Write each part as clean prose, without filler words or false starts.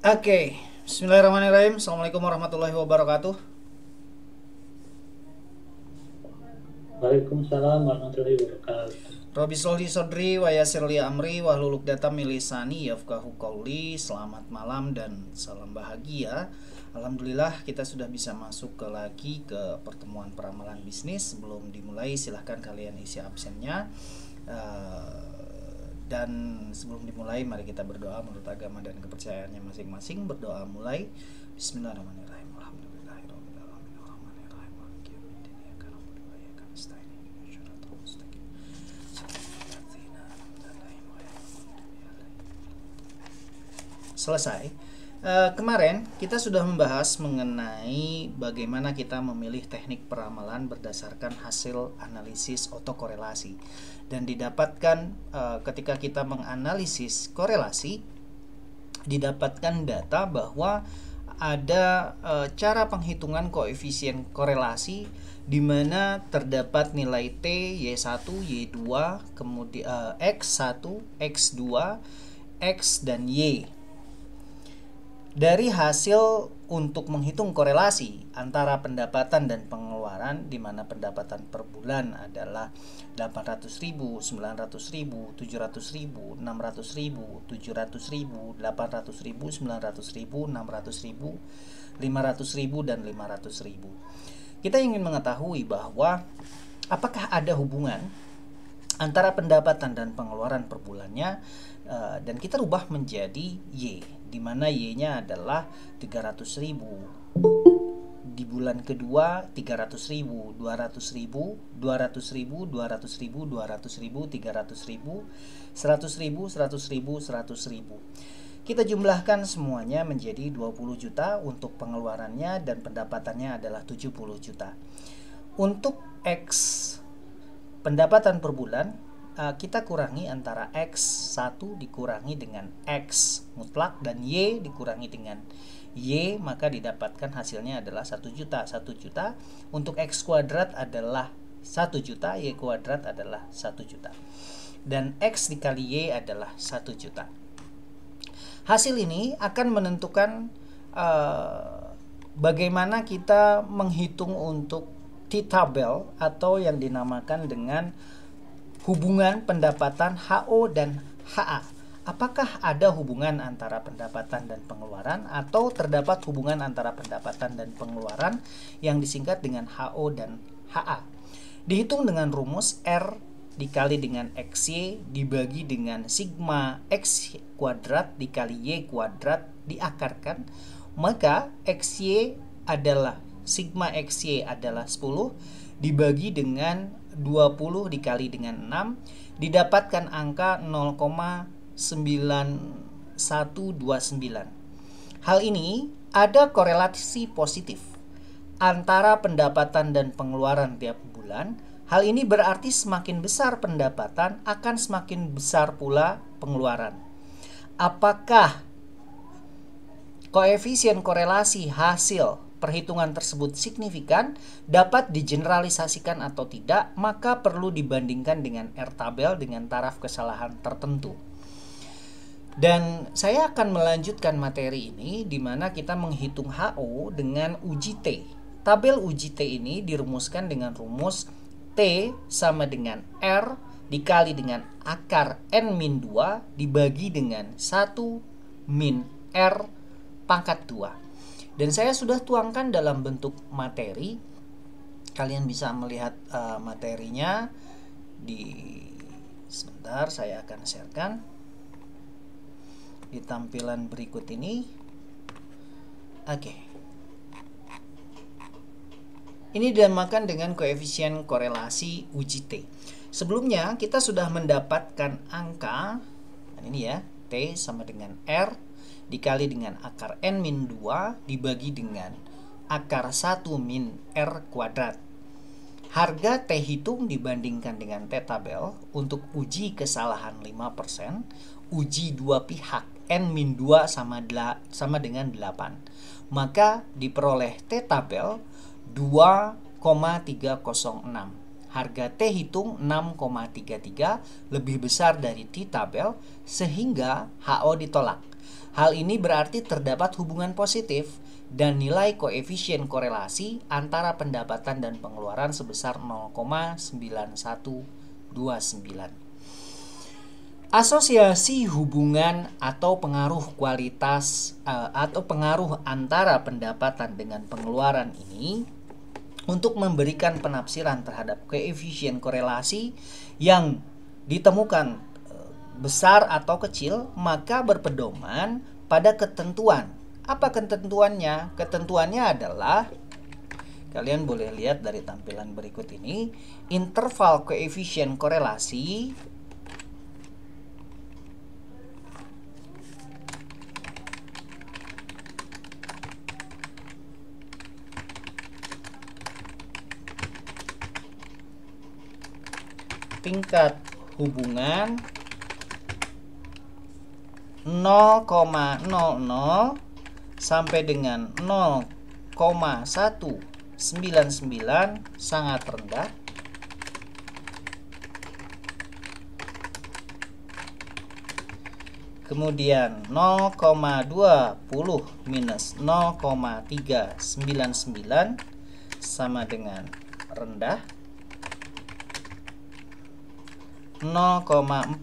Oke, Bismillahirrahmanirrahim. Assalamualaikum warahmatullahi wabarakatuh. Waalaikumsalam warahmatullahi wabarakatuh. Robi Solhi Sodri, Wayasirli Amri, Wahluluk Data Milisani, Yafkahu Qauli. Selamat malam dan salam bahagia. Alhamdulillah kita sudah bisa masuk lagi ke pertemuan peramalan bisnis. Sebelum dimulai silahkan kalian isi absennya. Dan sebelum dimulai mari kita berdoa menurut agama dan kepercayaannya masing-masing. Berdoa mulai. Bismillahirrahmanirrahim. Alhamdulillahirabbil alamin. Arrahmanirrahim. Maliki yaumiddin. Iyyaka na'budu wa iyyaka nasta'in. Ihdinas siratal mustaqim. Shiratal ladzina an'amta 'alaihim ghairil maghdubi 'alaihim. Selesai. Kemarin kita sudah membahas mengenai bagaimana kita memilih teknik peramalan berdasarkan hasil analisis otokorelasi, dan didapatkan ketika kita menganalisis korelasi didapatkan data bahwa ada cara penghitungan koefisien korelasi di mana terdapat nilai T, Y1, Y2, kemudian X1, X2, X dan Y. Dari hasil untuk menghitung korelasi antara pendapatan dan pengeluaran, di mana pendapatan per bulan adalah 800.000, 900.000, 700.000, 600.000, 700.000, 800.000, 900.000, 600.000, 500.000 dan 500.000. Kita ingin mengetahui bahwa apakah ada hubungan antara pendapatan dan pengeluaran per bulannya, dan kita rubah menjadi Y, di mana Y-nya adalah 300.000, di bulan kedua 300.000, 200.000, 200.000, 200.000, 200.000, 300.000, 100.000, 100.000, 100.000. Kita jumlahkan semuanya menjadi 20 juta untuk pengeluarannya, dan pendapatannya adalah 70 juta. Untuk X pendapatan per bulan, kita kurangi antara X1 dikurangi dengan X mutlak dan Y dikurangi dengan Y, maka didapatkan hasilnya adalah 1 juta. 1 juta untuk X kuadrat adalah 1 juta, Y kuadrat adalah 1 juta. Dan X dikali Y adalah 1 juta. Hasil ini akan menentukan bagaimana kita menghitung untuk T-tabel atau yang dinamakan dengan hubungan pendapatan HO dan HA. Apakah ada hubungan antara pendapatan dan pengeluaran, atau terdapat hubungan antara pendapatan dan pengeluaran yang disingkat dengan HO dan HA? Dihitung dengan rumus R dikali dengan XY dibagi dengan sigma X kuadrat dikali Y kuadrat diakarkan, maka XY adalah sigma XY adalah 10 dibagi dengan 20 dikali dengan 6, didapatkan angka 0,9129. Hal ini ada korelasi positif antara pendapatan dan pengeluaran tiap bulan. Hal ini berarti semakin besar pendapatan akan semakin besar pula pengeluaran. Apakah koefisien korelasi hasil perhitungan tersebut signifikan, dapat digeneralisasikan atau tidak, maka perlu dibandingkan dengan R-tabel dengan taraf kesalahan tertentu. Dan saya akan melanjutkan materi ini di mana kita menghitung HO dengan uji T. Tabel uji T ini dirumuskan dengan rumus T sama dengan R dikali dengan akar N-2 dibagi dengan 1 min R pangkat 2. Dan saya sudah tuangkan dalam bentuk materi. Kalian bisa melihat materinya sebentar, saya akan sharekan di tampilan berikut ini. Oke. Ini dinamakan dengan koefisien korelasi uji T. Sebelumnya kita sudah mendapatkan angka, ini ya, T sama dengan R dikali dengan akar N-2 dibagi dengan akar 1 min R kuadrat. Harga T hitung dibandingkan dengan T-tabel untuk uji kesalahan 5%, uji dua pihak N-2 sama dengan 8. Maka diperoleh T-tabel 2,306. Harga T hitung 6,33 lebih besar dari T-tabel, sehingga HO ditolak. Hal ini berarti terdapat hubungan positif dan nilai koefisien korelasi antara pendapatan dan pengeluaran sebesar 0,9129. Asosiasi hubungan atau pengaruh kualitas atau pengaruh antara pendapatan dengan pengeluaran ini untuk memberikan penafsiran terhadap koefisien korelasi yang ditemukan besar atau kecil, maka berpedoman pada ketentuan. Apa ketentuannya? Ketentuannya adalah, kalian boleh lihat dari tampilan berikut ini, interval koefisien korelasi tingkat hubungan 0,00 sampai dengan 0,199 sangat rendah. Kemudian 0,20 minus 0,399 sama dengan rendah. 0,40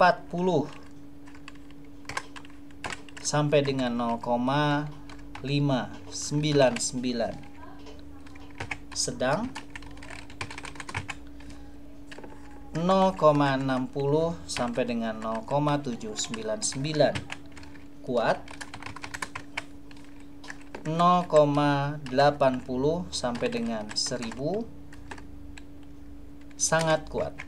sampai dengan 0,599 sedang. 0,60 sampai dengan 0,799 kuat. 0,80 sampai dengan 1000 sangat kuat.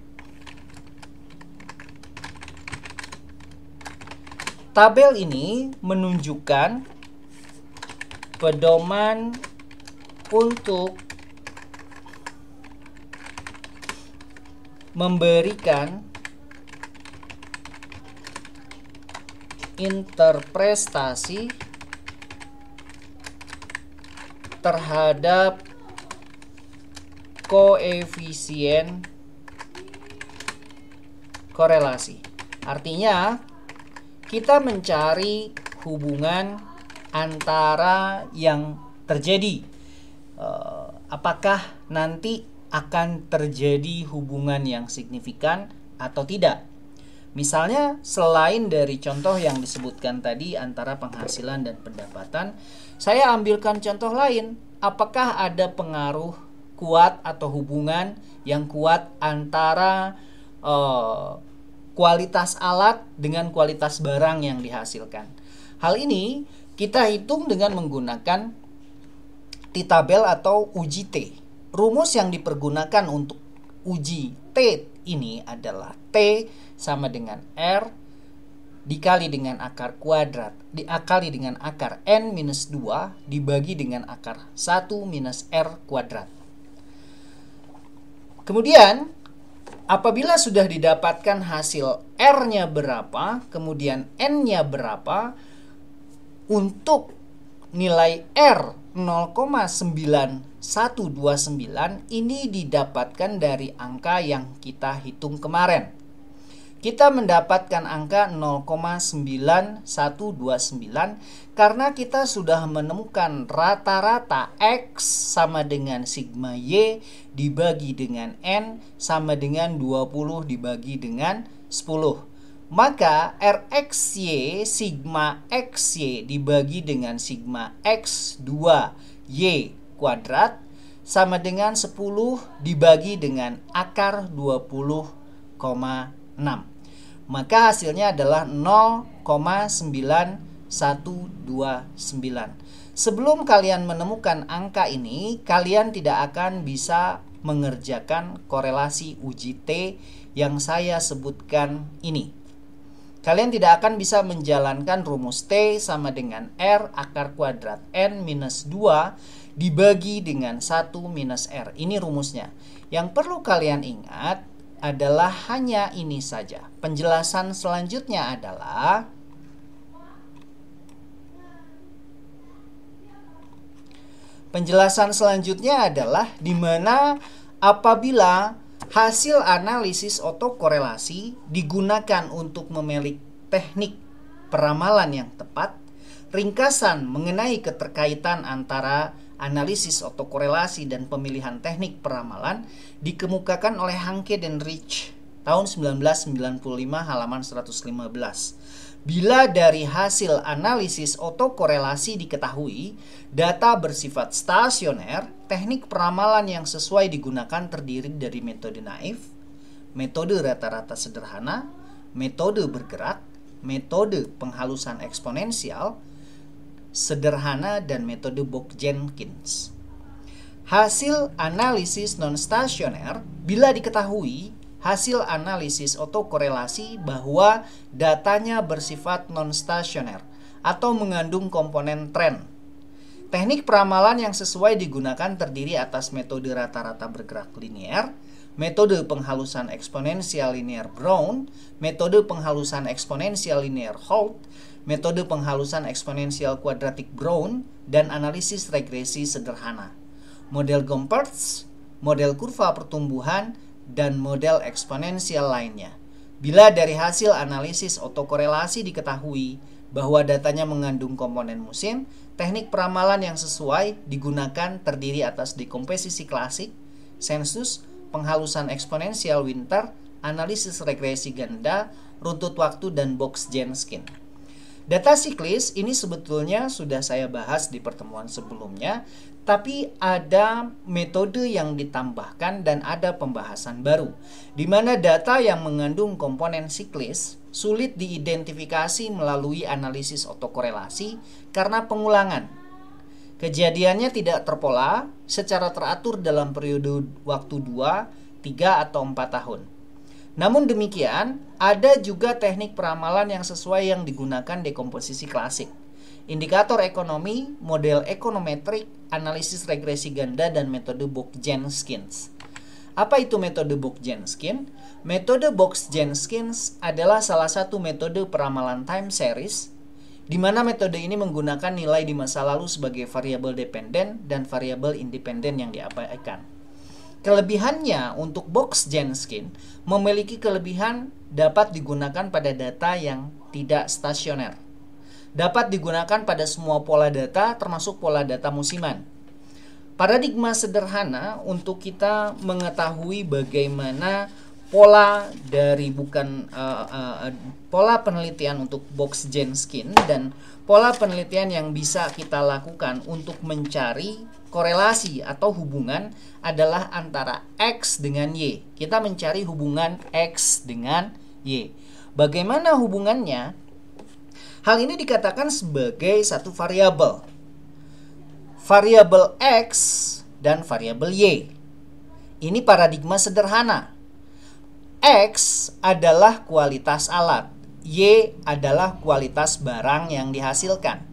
Tabel ini menunjukkan pedoman untuk memberikan interpretasi terhadap koefisien korelasi. Artinya, kita mencari hubungan antara yang terjadi. Apakah nanti akan terjadi hubungan yang signifikan atau tidak? Misalnya, selain dari contoh yang disebutkan tadi antara penghasilan dan pendapatan, saya ambilkan contoh lain. Apakah ada pengaruh kuat atau hubungan yang kuat antara kualitas alat dengan kualitas barang yang dihasilkan? Hal ini kita hitung dengan menggunakan T-tabel atau uji T. Rumus yang dipergunakan untuk uji T ini adalah T sama dengan R dikali dengan akar kuadrat diakali dengan akar N minus 2 dibagi dengan akar 1 minus R kuadrat. Kemudian apabila sudah didapatkan hasil R-nya berapa, kemudian N-nya berapa, untuk nilai R 0,9129 ini didapatkan dari angka yang kita hitung kemarin. Kita mendapatkan angka 0,9129 karena kita sudah menemukan rata-rata X sama dengan sigma Y dibagi dengan N sama dengan 20 dibagi dengan 10. Maka RXY sigma XY dibagi dengan sigma X2Y kuadrat sama dengan 10 dibagi dengan akar 20,6. Maka hasilnya adalah 0,9129. Sebelum kalian menemukan angka ini, kalian tidak akan bisa mengerjakan korelasi uji T yang saya sebutkan ini. Kalian tidak akan bisa menjalankan rumus T sama dengan R akar kuadrat N minus 2 dibagi dengan 1 minus R. Ini rumusnya. Yang perlu kalian ingat adalah hanya ini saja. Penjelasan selanjutnya adalah di mana apabila hasil analisis otokorelasi digunakan untuk memilih teknik peramalan yang tepat, ringkasan mengenai keterkaitan antara analisis otokorelasi dan pemilihan teknik peramalan dikemukakan oleh Hanke dan Rich tahun 1995 halaman 115. Bila dari hasil analisis otokorelasi diketahui data bersifat stasioner, teknik peramalan yang sesuai digunakan terdiri dari metode naif, metode rata-rata sederhana, metode bergerak, metode penghalusan eksponensial sederhana, dan metode Box-Jenkins. Hasil analisis non-stasioner bila diketahui hasil analisis otokorelasi bahwa datanya bersifat non-stasioner atau mengandung komponen tren. Teknik peramalan yang sesuai digunakan terdiri atas metode rata-rata bergerak linear, metode penghalusan eksponensial linear Brown, metode penghalusan eksponensial linear Holt, metode penghalusan eksponensial kuadratik Brown, dan analisis regresi sederhana. Model Gompertz, model kurva pertumbuhan, dan model eksponensial lainnya. Bila dari hasil analisis otokorelasi diketahui bahwa datanya mengandung komponen musim, teknik peramalan yang sesuai digunakan terdiri atas dekomposisi klasik, sensus, penghalusan eksponensial Winter, analisis regresi ganda, runtut waktu, dan Box-Jenkins. Data siklis ini sebetulnya sudah saya bahas di pertemuan sebelumnya, tapi ada metode yang ditambahkan dan ada pembahasan baru, di mana data yang mengandung komponen siklis sulit diidentifikasi melalui analisis otokorelasi karena pengulangan. Kejadiannya tidak terpola secara teratur dalam periode waktu 2, 3, atau 4 tahun. Namun demikian, ada juga teknik peramalan yang sesuai yang digunakan dekomposisi klasik, indikator ekonomi, model ekonometrik, analisis regresi ganda, dan metode Box-Jenkins. Apa itu metode Box-Jenkins? Metode Box-Jenkins adalah salah satu metode peramalan time series, di mana metode ini menggunakan nilai di masa lalu sebagai variabel dependen dan variabel independen yang diabaikan. Kelebihannya untuk Box-Jenkins memiliki kelebihan dapat digunakan pada data yang tidak stasioner. Dapat digunakan pada semua pola data termasuk pola data musiman. Paradigma sederhana untuk kita mengetahui bagaimana pola dari pola penelitian untuk Box-Jenkins dan pola penelitian yang bisa kita lakukan untuk mencari korelasi atau hubungan adalah antara X dengan Y. Kita mencari hubungan X dengan Y. Bagaimana hubungannya? Hal ini dikatakan sebagai satu variabel. Variabel X dan variabel Y. Ini paradigma sederhana. X adalah kualitas alat, Y adalah kualitas barang yang dihasilkan.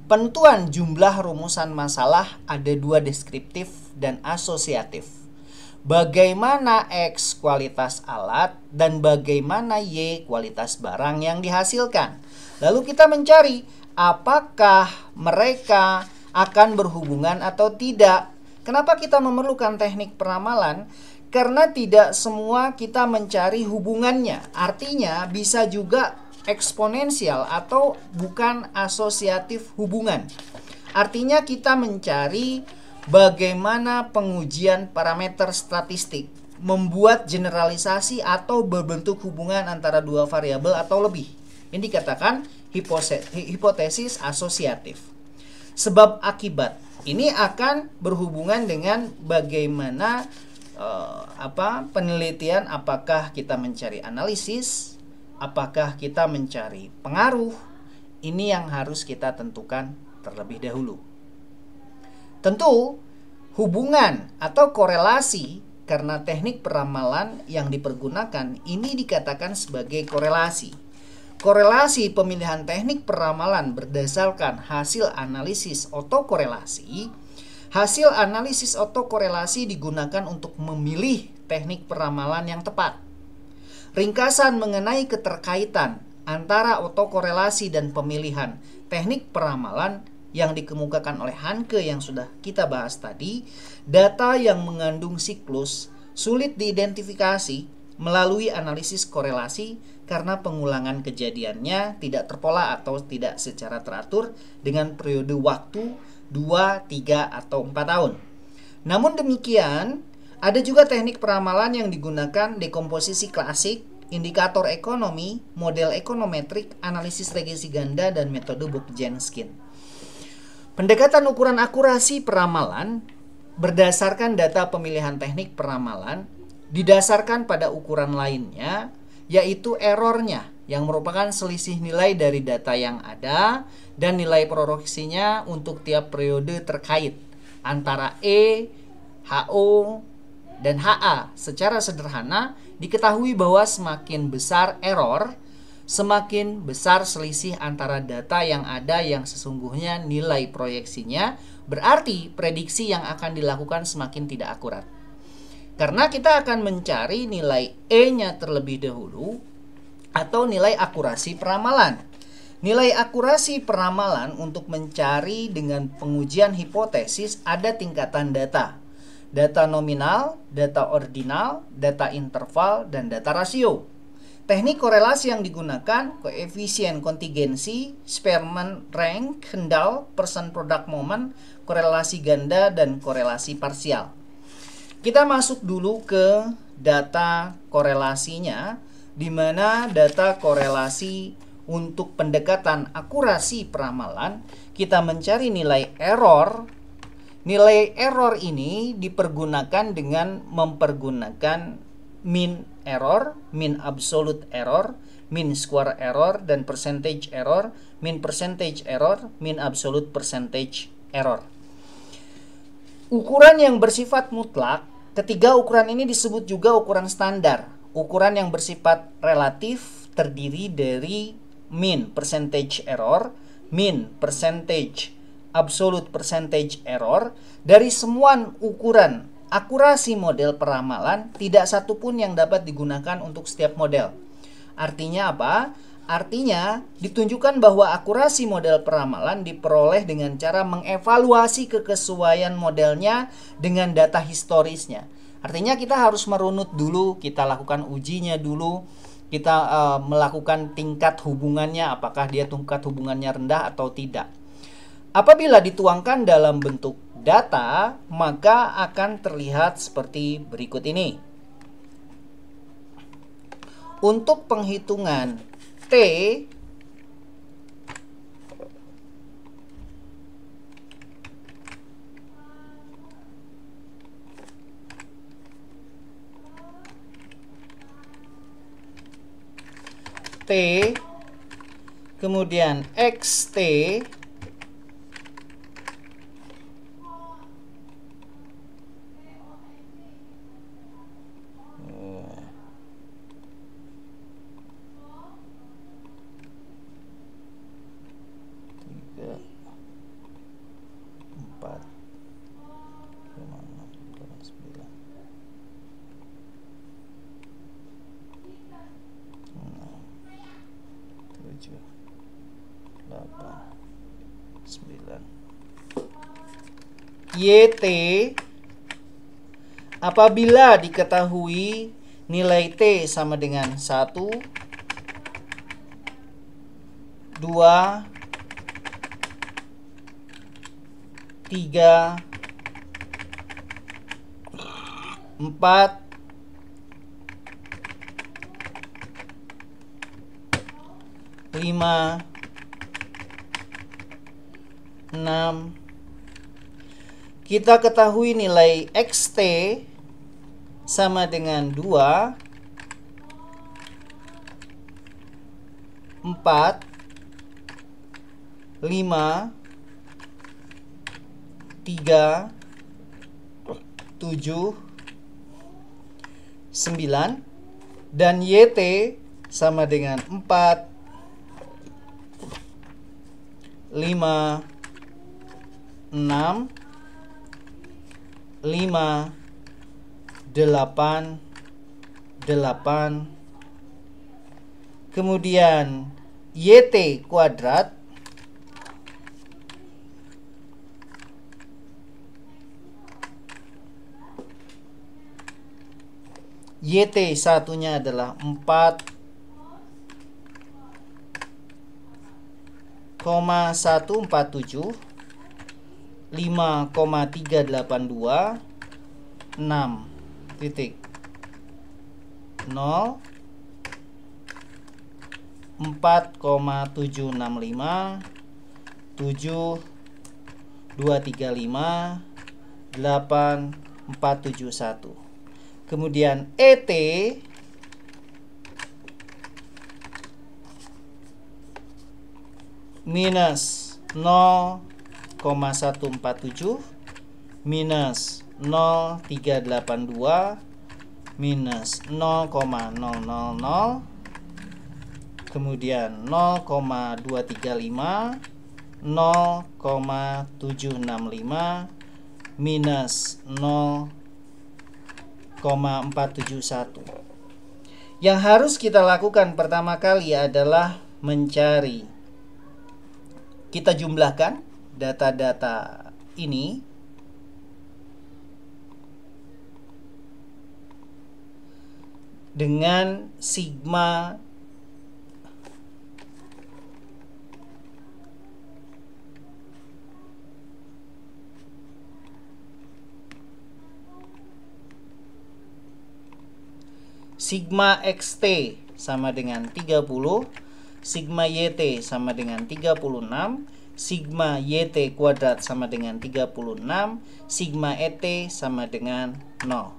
Penentuan jumlah rumusan masalah ada dua, deskriptif dan asosiatif. Bagaimana X kualitas alat dan bagaimana Y kualitas barang yang dihasilkan. Lalu kita mencari apakah mereka akan berhubungan atau tidak. Kenapa kita memerlukan teknik peramalan? Karena tidak semua kita mencari hubungannya. Artinya bisa juga eksponensial atau bukan asosiatif hubungan. Artinya kita mencari bagaimana pengujian parameter statistik membuat generalisasi atau berbentuk hubungan antara dua variabel atau lebih. Ini dikatakan hipotesis asosiatif. Sebab akibat ini akan berhubungan dengan bagaimana penelitian, apakah kita mencari analisis, apakah kita mencari pengaruh. Ini yang harus kita tentukan terlebih dahulu. Tentu hubungan atau korelasi karena teknik peramalan yang dipergunakan ini dikatakan sebagai korelasi. Korelasi pemilihan teknik peramalan berdasarkan hasil analisis otokorelasi. Hasil analisis otokorelasi digunakan untuk memilih teknik peramalan yang tepat. Ringkasan mengenai keterkaitan antara otokorelasi dan pemilihan teknik peramalan yang dikemukakan oleh Hanke yang sudah kita bahas tadi. Data yang mengandung siklus sulit diidentifikasi melalui analisis korelasi karena pengulangan kejadiannya tidak terpola atau tidak secara teratur dengan periode waktu 2, 3, atau 4 tahun. Namun demikian, ada juga teknik peramalan yang digunakan dekomposisi klasik, indikator ekonomi, model ekonometrik, analisis regresi ganda, dan metode Book-Jenskin. Pendekatan ukuran akurasi peramalan berdasarkan data pemilihan teknik peramalan didasarkan pada ukuran lainnya, yaitu errornya yang merupakan selisih nilai dari data yang ada dan nilai proyeksinya untuk tiap periode terkait antara E, HO, dan HA. Secara sederhana diketahui bahwa semakin besar error, semakin besar selisih antara data yang ada yang sesungguhnya nilai proyeksinya, berarti prediksi yang akan dilakukan semakin tidak akurat. Karena kita akan mencari nilai E-nya terlebih dahulu atau nilai akurasi peramalan. Nilai akurasi peramalan untuk mencari dengan pengujian hipotesis ada tingkatan data. Data nominal, data ordinal, data interval, dan data rasio. Teknik korelasi yang digunakan, koefisien kontingensi, Spearman rank, Kendall, percent product moment, korelasi ganda, dan korelasi parsial. Kita masuk dulu ke data korelasinya, di mana data korelasi untuk pendekatan akurasi peramalan, kita mencari nilai error. Nilai error ini dipergunakan dengan mempergunakan mean error, mean absolute error, mean square error, dan percentage error, mean percentage error, mean absolute percentage error. Ukuran yang bersifat mutlak, ketiga ukuran ini disebut juga ukuran standar. Ukuran yang bersifat relatif terdiri dari mean percentage error, mean percentage absolute percentage error. Dari semua ukuran akurasi model peramalan, tidak satu pun yang dapat digunakan untuk setiap model. Artinya apa? Artinya ditunjukkan bahwa akurasi model peramalan diperoleh dengan cara mengevaluasi kesesuaian modelnya dengan data historisnya. Artinya kita harus merunut dulu, kita lakukan ujinya dulu, kita melakukan tingkat hubungannya, apakah dia tingkat hubungannya rendah atau tidak. Apabila dituangkan dalam bentuk data, maka akan terlihat seperti berikut ini. Untuk penghitungan T, kemudian XT, YT apabila diketahui nilai T sama dengan 1, 2, 3, 4, 5, 6. Kita ketahui nilai XT sama dengan 2, 4, 5, 3, 7, 9, dan YT sama dengan 4, 5, 6, 5, 8, 8. Kemudian YT kuadrat YT satunya adalah 4,147, 5,382, 6 titik 0, 4,765, 7, 235, 8, 471. Kemudian ET minus 0,147 minus 0,382 minus 0,000, kemudian 0,235, 0,765 minus 0,471. Yang harus kita lakukan pertama kali adalah mencari. Kita jumlahkan data-data ini dengan sigma XT sama dengan 30, sigma YT sama dengan 36, sigma YT kuadrat sama dengan 36, sigma ET sama dengan 0.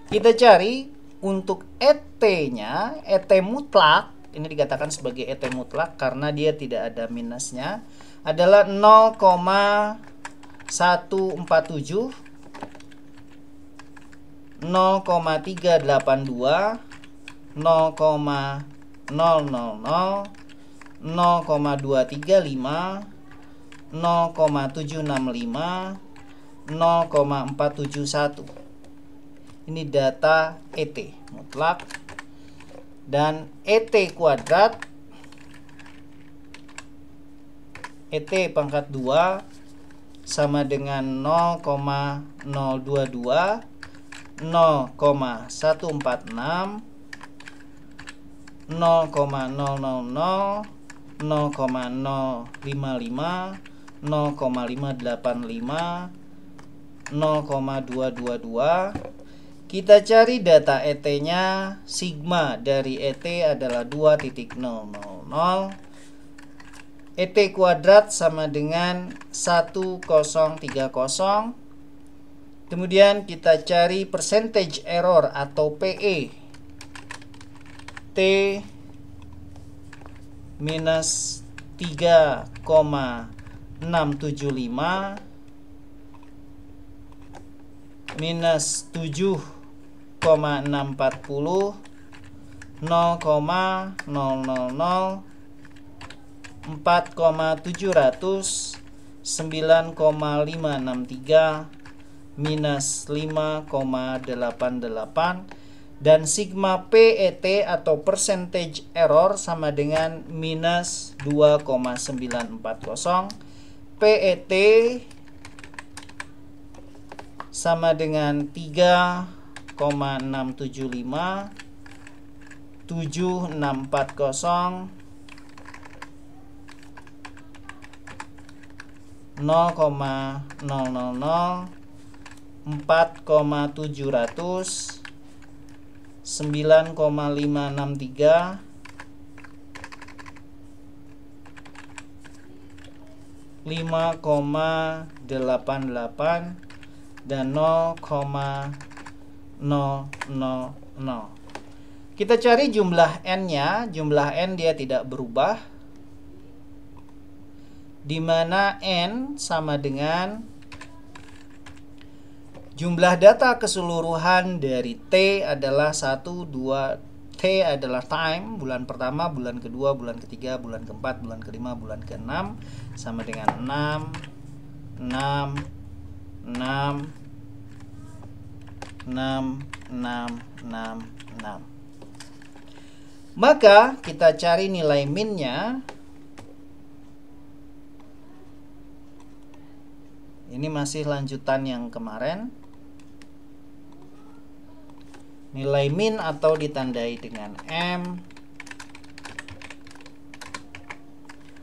Kita cari untuk ET-nya, ET mutlak, ini dikatakan sebagai ET mutlak karena dia tidak ada minusnya, adalah 0,147, 0,382, 0,000, 0,235, 0,765, 0,471. Ini data ET mutlak. Dan ET kuadrat, ET pangkat 2 sama dengan 0,022, 0,146, 0,000, 0,055, 0,585, 0,222. Kita cari data ET-nya. Sigma dari ET adalah 2.000. ET kuadrat sama dengan 1030. Kemudian kita cari percentage error atau PE. T minus 3,675 minus 7,640, 0,000, 4,700, 9,563 minus 5,88, dan sigma PET atau percentage error sama dengan minus 2,940. PET sama dengan 3,675, 7640, 0,000, 4,700, 9,563, 5,88, dan 0,000. Kita cari jumlah n-nya. Jumlah n dia tidak berubah, di mana n sama dengan jumlah data keseluruhan dari T adalah 1, 2, T adalah time, bulan pertama, bulan kedua, bulan ketiga, bulan keempat, bulan kelima, bulan keenam, sama dengan 6, 6, 6, 6, 6, 6, 6. Maka kita cari nilai min-nya. Ini masih lanjutan yang kemarin. nilai min atau ditandai dengan M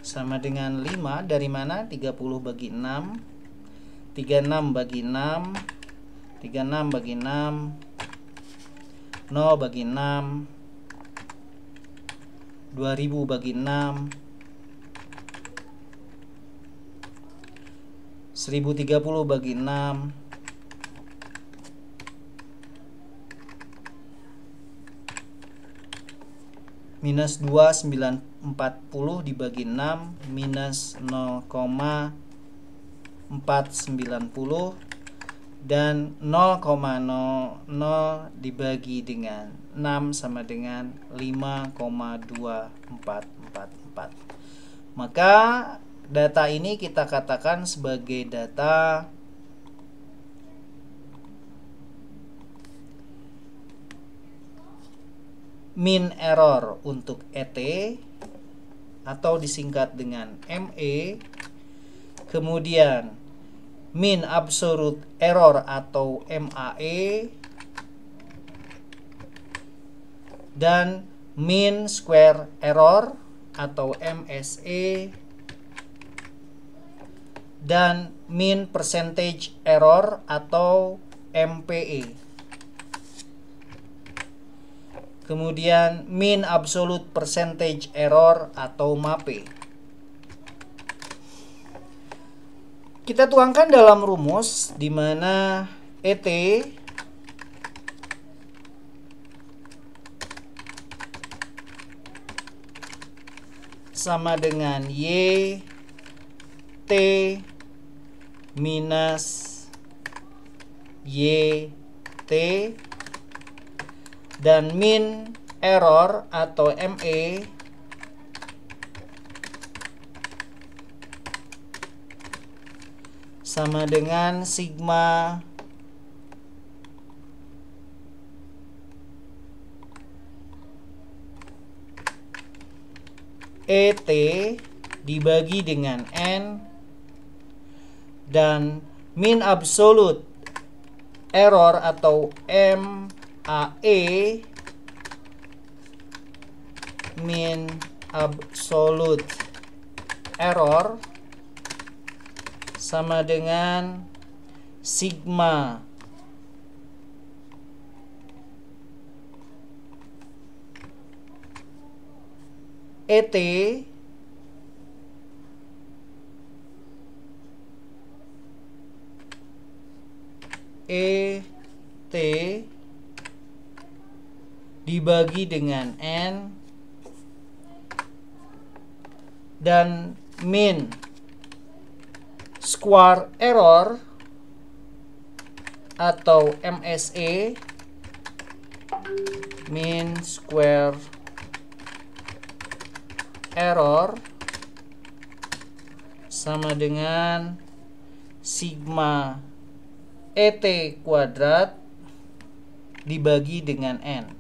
sama dengan 5 dari mana? 30 bagi 6, 36 bagi 6, 36 bagi 6, 0 bagi 6, 2000 bagi 6, 1030 bagi 6, minus 2, 940 dibagi 6, minus 0,490, dan 0,00 dibagi dengan 6 sama dengan 5,2444. Maka data ini kita katakan sebagai data mean error untuk ET atau disingkat dengan ME, kemudian mean absolute error atau MAE, dan mean square error atau MSE, dan mean percentage error atau MPE. Kemudian mean absolute percentage error atau MAPE. Kita tuangkan dalam rumus di mana ET sama dengan YT minus YT, dan mean error atau ME sama dengan sigma ET dibagi dengan N, dan mean absolute error atau MAE, mean absolute error sama dengan sigma ET dibagi dengan N, dan mean square error atau MSE, mean square error sama dengan sigma ET kuadrat dibagi dengan N.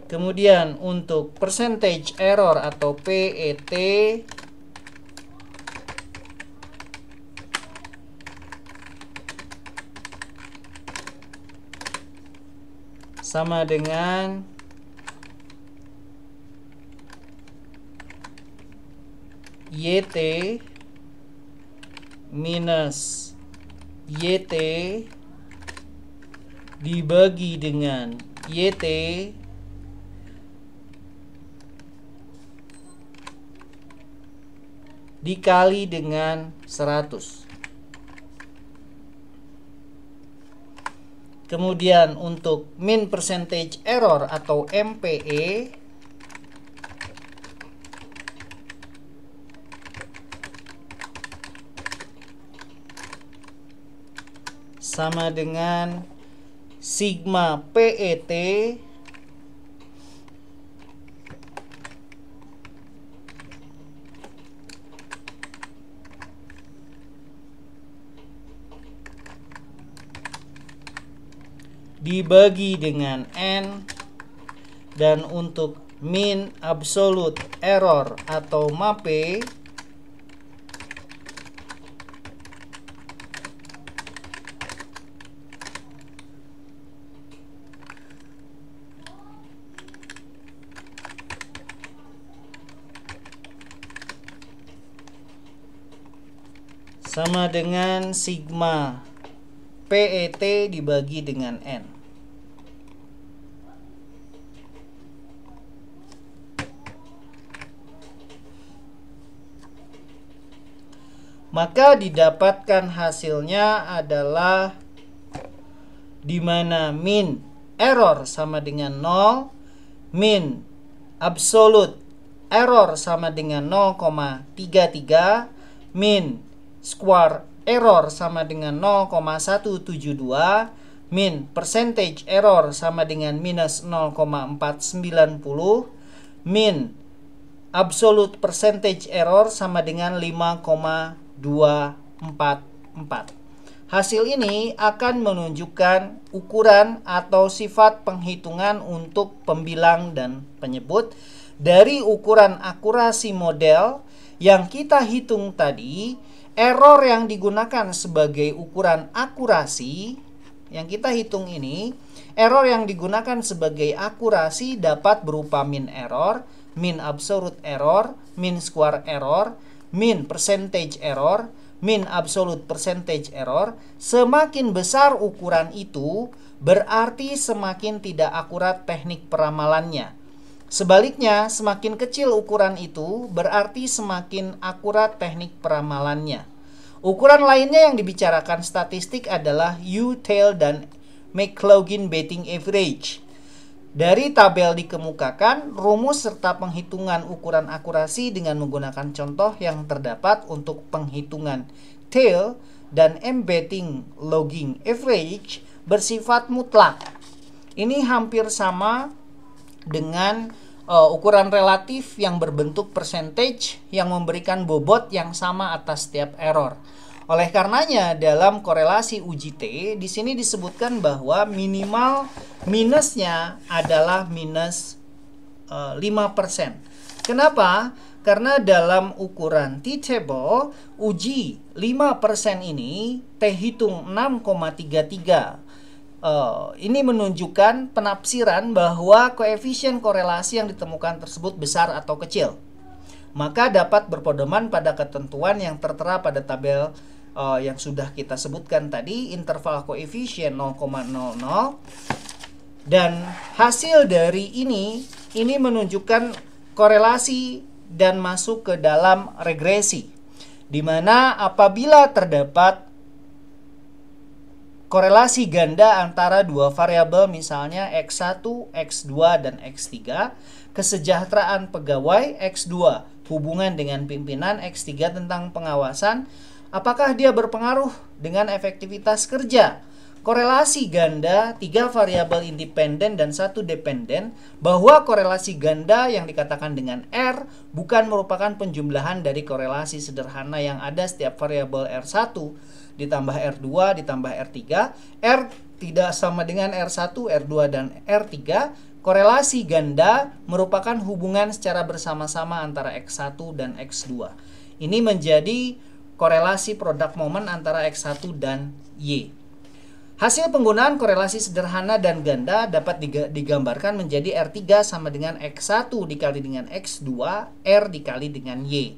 Kemudian untuk percentage error atau PET sama dengan YT minus YT dibagi dengan YT dikali dengan 100. Kemudian untuk mean percentage error atau MPE sama dengan sigma PET dibagi dengan N, dan untuk mean absolute error atau MAPE sama dengan sigma PET dibagi dengan N. Maka didapatkan hasilnya adalah di mana mean error sama dengan 0, mean absolute error sama dengan 0,33, mean square error sama dengan 0,172, mean percentage error sama dengan minus 0,490, mean absolute percentage error sama dengan 5,244. Hasil ini akan menunjukkan ukuran atau sifat penghitungan untuk pembilang dan penyebut dari ukuran akurasi model yang kita hitung tadi. Error yang digunakan sebagai ukuran akurasi yang kita hitung ini, error yang digunakan sebagai akurasi dapat berupa mean error, mean absolute error, mean square error, mean percentage error, mean absolute percentage error. Semakin besar ukuran itu, berarti semakin tidak akurat teknik peramalannya. Sebaliknya, semakin kecil ukuran itu, berarti semakin akurat teknik peramalannya. Ukuran lainnya yang dibicarakan statistik adalah U-tail dan McLaughlin betting average. Dari tabel dikemukakan rumus serta penghitungan ukuran akurasi dengan menggunakan contoh yang terdapat untuk penghitungan tail dan embedding logging average bersifat mutlak. Ini hampir sama dengan ukuran relatif yang berbentuk percentage yang memberikan bobot yang sama atas setiap error. Oleh karenanya dalam korelasi uji T di sini disebutkan bahwa minimal minusnya adalah minus 5%. Kenapa? Karena dalam ukuran T-table uji 5% ini T hitung 6,33. Ini menunjukkan penafsiran bahwa koefisien korelasi yang ditemukan tersebut besar atau kecil. Maka dapat berpedoman pada ketentuan yang tertera pada tabel yang sudah kita sebutkan tadi, interval koefisien 0,00. Dan hasil dari ini menunjukkan korelasi dan masuk ke dalam regresi, di mana apabila terdapat korelasi ganda antara dua variabel misalnya X1, X2, dan X3, kesejahteraan pegawai X2, hubungan dengan pimpinan X3 tentang pengawasan, apakah dia berpengaruh dengan efektivitas kerja? Korelasi ganda 3 variabel independen dan 1 dependen, bahwa korelasi ganda yang dikatakan dengan R bukan merupakan penjumlahan dari korelasi sederhana yang ada setiap variabel R1 ditambah R2 ditambah R3. R tidak sama dengan R1, R2, dan R3. Korelasi ganda merupakan hubungan secara bersama-sama antara X1 dan X2. Ini menjadi korelasi produk momen antara X1 dan Y. Hasil penggunaan korelasi sederhana dan ganda dapat digambarkan menjadi R3 sama dengan X1 dikali dengan X2, R dikali dengan Y.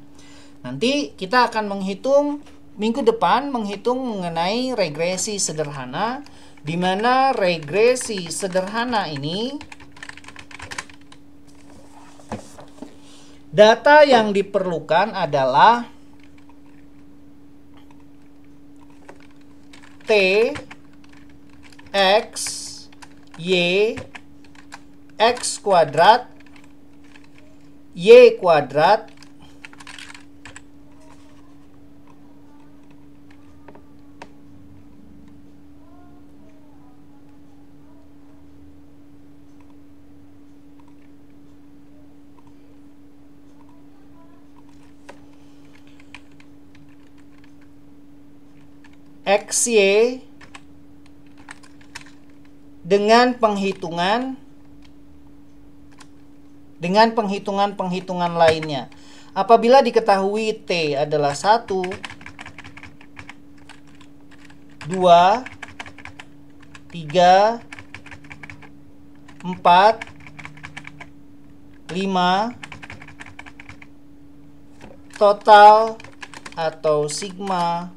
Nanti kita akan menghitung minggu depan mengenai regresi sederhana, di mana regresi sederhana ini data yang diperlukan adalah T, X, Y, X kuadrat, Y kuadrat, XY dengan penghitungan dengan penghitungan-penghitungan lainnya. Apabila diketahui T adalah 1, 2, 3, 4, 5, total atau sigma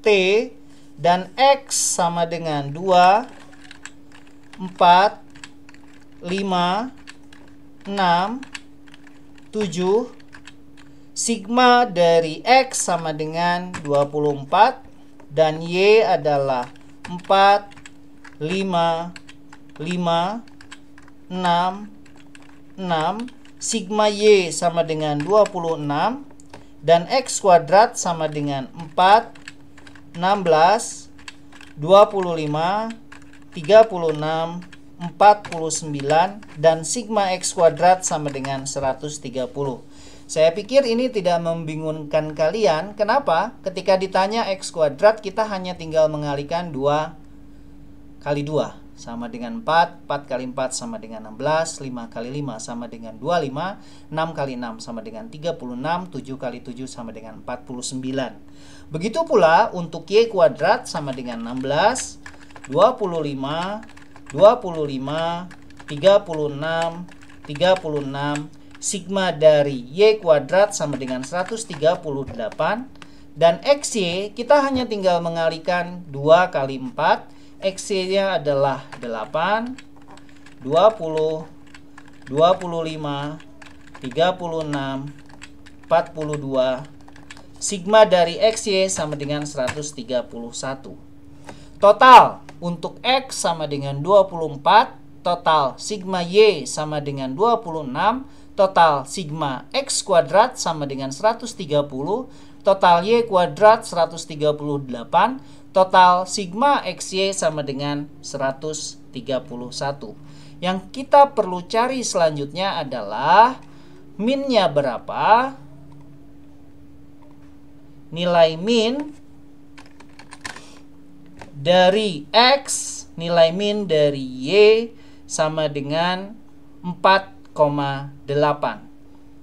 T dan X sama dengan 2, 4, 5, 6, 7. Sigma dari X sama dengan 24 dan Y adalah 4, 5, 5, 6, 6. Sigma Y sama dengan 26 dan X kuadrat sama dengan 4, 16, 25, 36, 49 dan sigma X kuadrat sama dengan 130. Saya pikir ini tidak membingungkan kalian. Kenapa? Ketika ditanya X kuadrat, kita hanya tinggal mengalihkan 2 kali 2 sama dengan 4, 4 kali 4 sama dengan 16, 5 kali 5 sama dengan 25, 6 kali 6 sama dengan 36, 7 kali 7 sama dengan 49. Begitu pula untuk Y kuadrat sama dengan 16, 25, 25, 36, 36. Sigma dari Y kuadrat sama dengan 138 dan XY kita hanya tinggal mengalihkan 2 kali 4. XY-nya adalah 8, 20, 25, 36, 42. Sigma dari XY sama dengan 131. Total untuk X sama dengan 24, total sigma Y sama dengan 26, total sigma X kuadrat sama dengan 130, total Y kuadrat 138, total sigma XY sama dengan 131. Yang kita perlu cari selanjutnya adalah minnya berapa, nilai min dari X, nilai min dari Y sama dengan 4,8.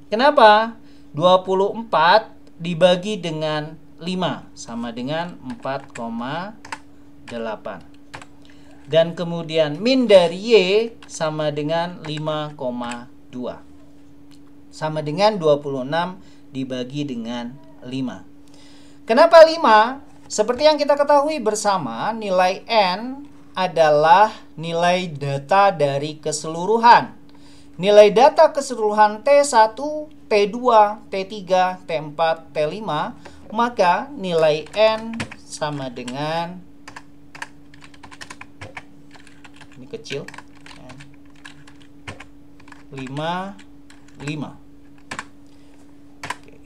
Kenapa? 24 dibagi dengan 5 sama dengan 4,8. Dan kemudian min dari Y sama dengan 5,2. Sama dengan 26 dibagi dengan 5. Kenapa 5? Seperti yang kita ketahui bersama, nilai N adalah nilai data dari keseluruhan. Nilai data keseluruhan T1, T2, T3, T4, T5, maka nilai N sama dengan, ini kecil, 5, 5. Oke.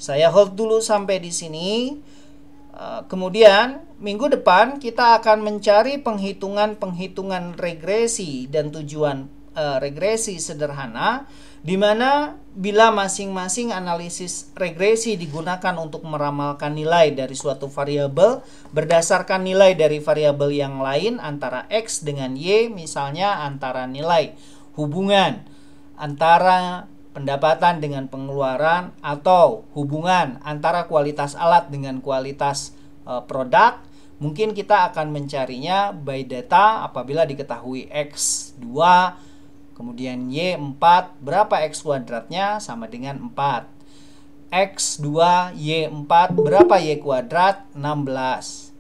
Saya hold dulu sampai di sini. Kemudian minggu depan kita akan mencari penghitungan regresi dan tujuan regresi sederhana, di mana bila masing-masing analisis regresi digunakan untuk meramalkan nilai dari suatu variabel berdasarkan nilai dari variabel yang lain antara X dengan Y, misalnya antara nilai hubungan antara pendapatan dengan pengeluaran atau hubungan antara kualitas alat dengan kualitas produk. Mungkin kita akan mencarinya by data apabila diketahui X 2, kemudian Y 4, berapa X kuadratnya sama dengan 4. X 2, Y 4, berapa Y kuadrat? 16.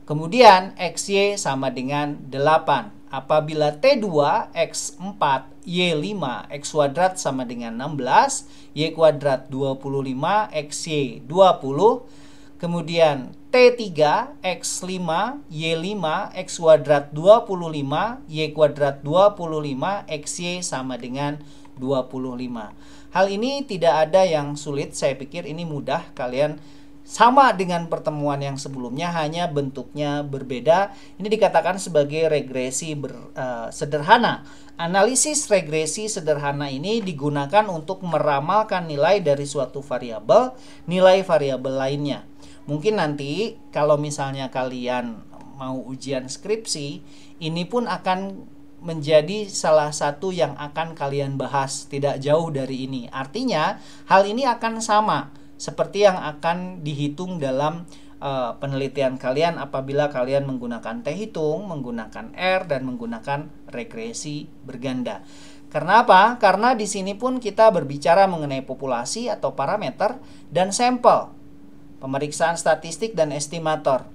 Kemudian XY sama dengan 8. Apabila T2, X4, Y5, X kuadrat sama dengan 16, Y kuadrat 25, XY 20. Kemudian T3, X5, Y5, X kuadrat 25, Y kuadrat 25, XY sama dengan 25. Hal ini tidak ada yang sulit, saya pikir ini mudah, kalian sama dengan pertemuan yang sebelumnya, hanya bentuknya berbeda. Ini dikatakan sebagai regresi sederhana. Analisis regresi sederhana ini digunakan untuk meramalkan nilai dari suatu variabel, nilai variabel lainnya. Mungkin nanti kalau misalnya kalian mau ujian skripsi, ini pun akan menjadi salah satu yang akan kalian bahas, tidak jauh dari ini. Artinya hal ini akan sama seperti yang akan dihitung dalam penelitian kalian apabila kalian menggunakan T hitung, menggunakan R, dan menggunakan regresi berganda. Karena apa? Karena di sini pun kita berbicara mengenai populasi atau parameter dan sampel, pemeriksaan statistik dan estimator.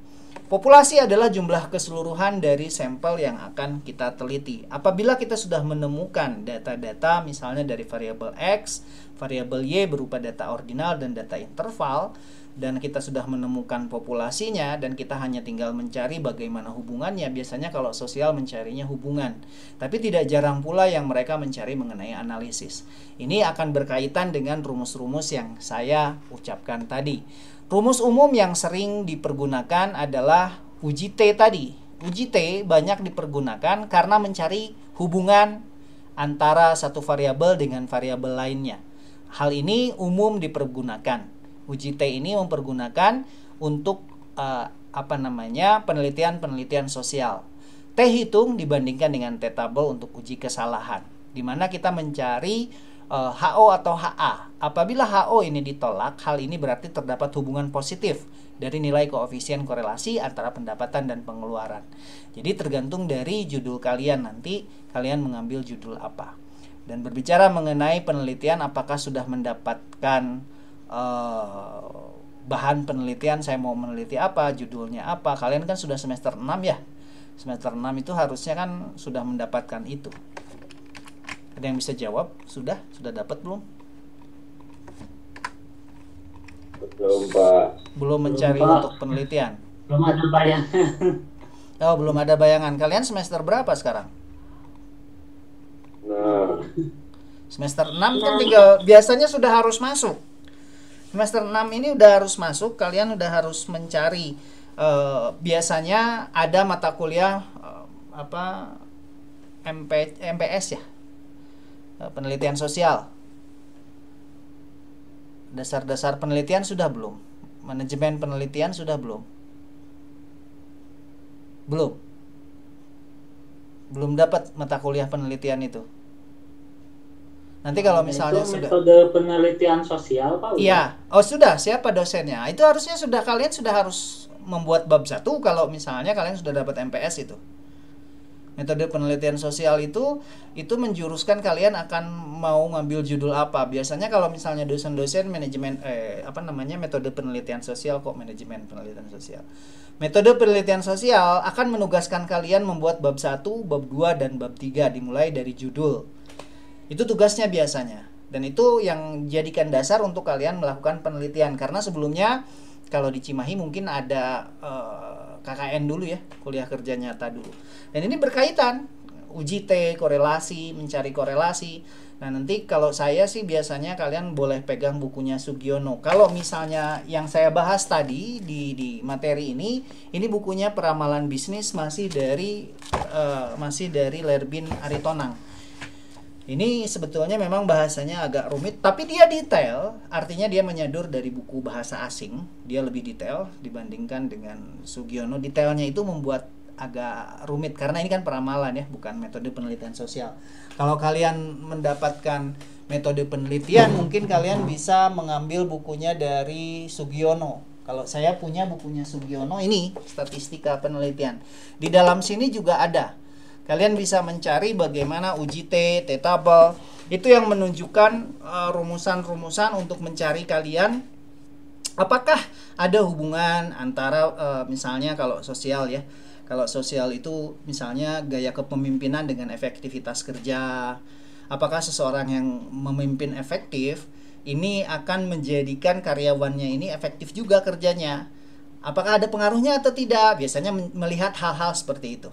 Populasi adalah jumlah keseluruhan dari sampel yang akan kita teliti. Apabila kita sudah menemukan data-data misalnya dari variabel X, variabel Y berupa data ordinal dan data interval, dan kita sudah menemukan populasinya dan kita hanya tinggal mencari bagaimana hubungannya. Biasanya kalau sosial mencarinya hubungan, tapi tidak jarang pula yang mereka mencari mengenai analisis. Ini akan berkaitan dengan rumus-rumus yang saya ucapkan tadi. Rumus umum yang sering dipergunakan adalah uji T tadi. Uji T banyak dipergunakan karena mencari hubungan antara satu variabel dengan variabel lainnya. Hal ini umum dipergunakan. Uji T ini mempergunakan untuk penelitian-penelitian sosial. T hitung dibandingkan dengan T tabel untuk uji kesalahan, di mana kita mencari HO atau HA. Apabila HO ini ditolak, hal ini berarti terdapat hubungan positif dari nilai koefisien korelasi antara pendapatan dan pengeluaran. Jadi tergantung dari judul kalian, nanti kalian mengambil judul apa. Dan berbicara mengenai penelitian, apakah sudah mendapatkan bahan penelitian, saya mau meneliti apa, judulnya apa. Kalian kan sudah semester 6 ya. Semester 6 itu harusnya kan sudah mendapatkan itu. Ada yang bisa jawab? Sudah dapat belum? Belum, Pak. Belum mencari Belum, Pak. untuk penelitian. Belum ada bayangan. Oh, belum ada bayangan. Kalian semester berapa sekarang? Nah, Semester 6 kan tinggal, biasanya sudah harus masuk. Semester 6 ini udah harus masuk, kalian udah harus mencari. Biasanya ada mata kuliah MPS ya, penelitian sosial. Dasar-dasar penelitian sudah belum? Manajemen penelitian sudah belum? Belum dapat mata kuliah penelitian itu. Nanti kalau misalnya itu sudah, metode penelitian sosial, Pak. iya, oh sudah, siapa dosennya? Itu harusnya kalian sudah harus membuat bab 1 kalau misalnya kalian sudah dapat MPS itu. Metode penelitian sosial itu menjuruskan kalian akan mau ngambil judul apa. Biasanya kalau misalnya dosen-dosen manajemen metode penelitian sosial, kok manajemen penelitian sosial. Metode penelitian sosial akan menugaskan kalian membuat bab 1, bab 2 dan bab 3 dimulai dari judul. Itu tugasnya biasanya. Dan itu yang jadikan dasar untuk kalian melakukan penelitian, karena sebelumnya kalau di Cimahi mungkin ada KKN dulu ya, kuliah kerja nyata dulu. Dan ini berkaitan, uji T, korelasi, mencari korelasi. Nah nanti kalau saya sih biasanya kalian boleh pegang bukunya Sugiono. Kalau misalnya yang saya bahas tadi di materi ini bukunya Peramalan Bisnis, masih dari Lerbin Aritonang. Ini sebetulnya memang bahasanya agak rumit, tapi dia detail, artinya dia menyadur dari buku bahasa asing, dia lebih detail dibandingkan dengan Sugiono. Detailnya itu membuat agak rumit, karena ini kan peramalan ya, bukan metode penelitian sosial. Kalau kalian mendapatkan metode penelitian, mungkin kalian bisa mengambil bukunya dari Sugiono. Kalau saya punya bukunya Sugiono, ini statistika penelitian. Di dalam sini juga ada. Kalian bisa mencari bagaimana uji T, T tabel. Itu yang menunjukkan rumusan-rumusan untuk mencari kalian apakah ada hubungan antara misalnya kalau sosial ya. Kalau sosial itu misalnya gaya kepemimpinan dengan efektivitas kerja. Apakah seseorang yang memimpin efektif ini akan menjadikan karyawannya ini efektif juga kerjanya? Apakah ada pengaruhnya atau tidak? Biasanya melihat hal-hal seperti itu.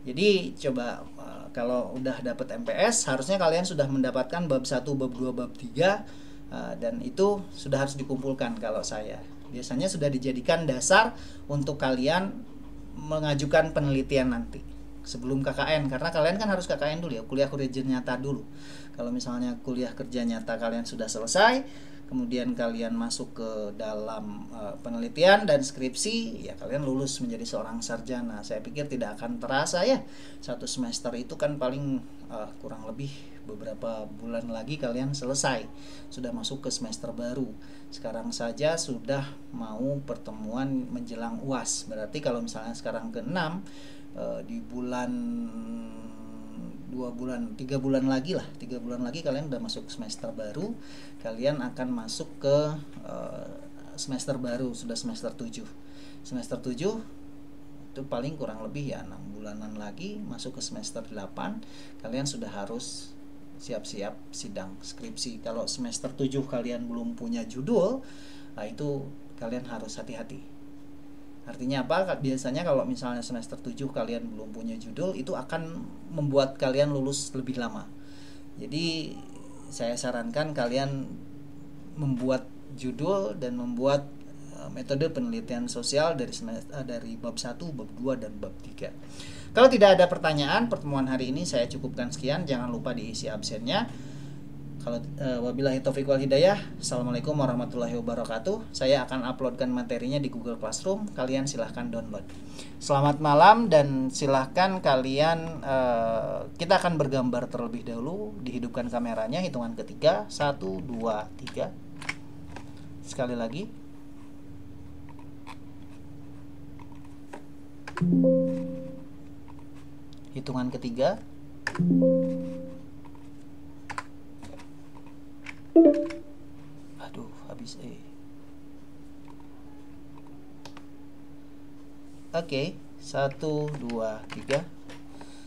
Jadi coba kalau udah dapat MPS, harusnya kalian sudah mendapatkan bab 1, bab 2, bab 3, dan itu sudah harus dikumpulkan. Kalau saya biasanya sudah dijadikan dasar untuk kalian mengajukan penelitian nanti sebelum KKN, karena kalian kan harus KKN dulu ya, kuliah kerja nyata dulu. Kalau misalnya kuliah kerja nyata kalian sudah selesai, kemudian kalian masuk ke dalam penelitian dan skripsi, ya kalian lulus menjadi seorang sarjana. Saya pikir tidak akan terasa ya, satu semester itu kan paling kurang lebih beberapa bulan lagi kalian selesai, sudah masuk ke semester baru. Sekarang saja sudah mau pertemuan menjelang UAS, berarti kalau misalnya sekarang ke-6, di bulan 3 bulan lagi lah, 3 bulan lagi kalian udah masuk semester baru, kalian akan masuk ke semester baru, sudah semester 7. Semester 7 itu paling kurang lebih ya 6 bulanan lagi masuk ke semester 8, kalian sudah harus siap-siap sidang skripsi. Kalau semester 7 kalian belum punya judul, nah itu kalian harus hati-hati. Artinya apa? Biasanya kalau misalnya semester 7 kalian belum punya judul, itu akan membuat kalian lulus lebih lama. Jadi saya sarankan kalian membuat judul dan membuat metode penelitian sosial dari bab 1, bab 2 dan bab 3. Kalau tidak ada pertanyaan, pertemuan hari ini saya cukupkan sekian. Jangan lupa diisi absennya. Kalau wabillahi taufiq wal hidayah. Assalamualaikum warahmatullahi wabarakatuh. Saya akan uploadkan materinya di Google Classroom. Kalian silahkan download. Selamat malam dan silahkan kalian kita akan bergambar terlebih dahulu. Dihidupkan kameranya, hitungan ketiga. 1, 2, 3. Sekali lagi. Hitungan ketiga. Aduh, habis Oke, 1, 2, 3.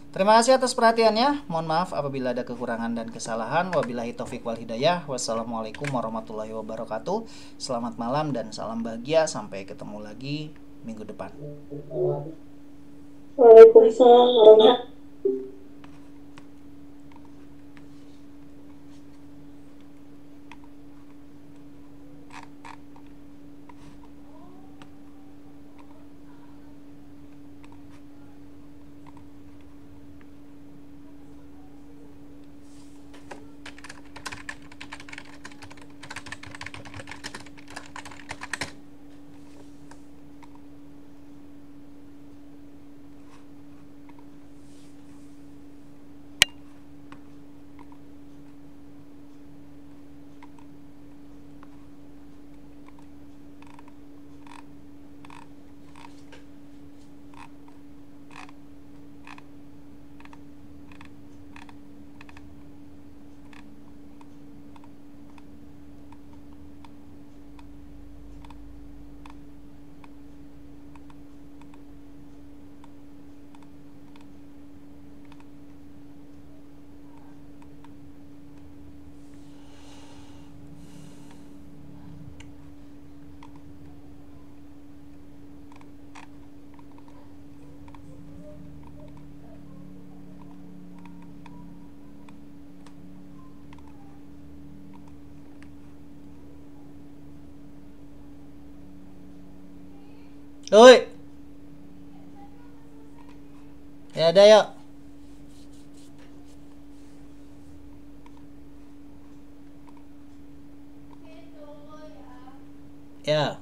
Terima kasih atas perhatiannya. Mohon maaf apabila ada kekurangan dan kesalahan. Wabillahi taufiq wal hidayah. Wassalamualaikum warahmatullahi wabarakatuh. Selamat malam dan salam bahagia. Sampai ketemu lagi minggu depan. Waalaikumsalam warahmatullahi. Oi. Ya ada yuk. Ya.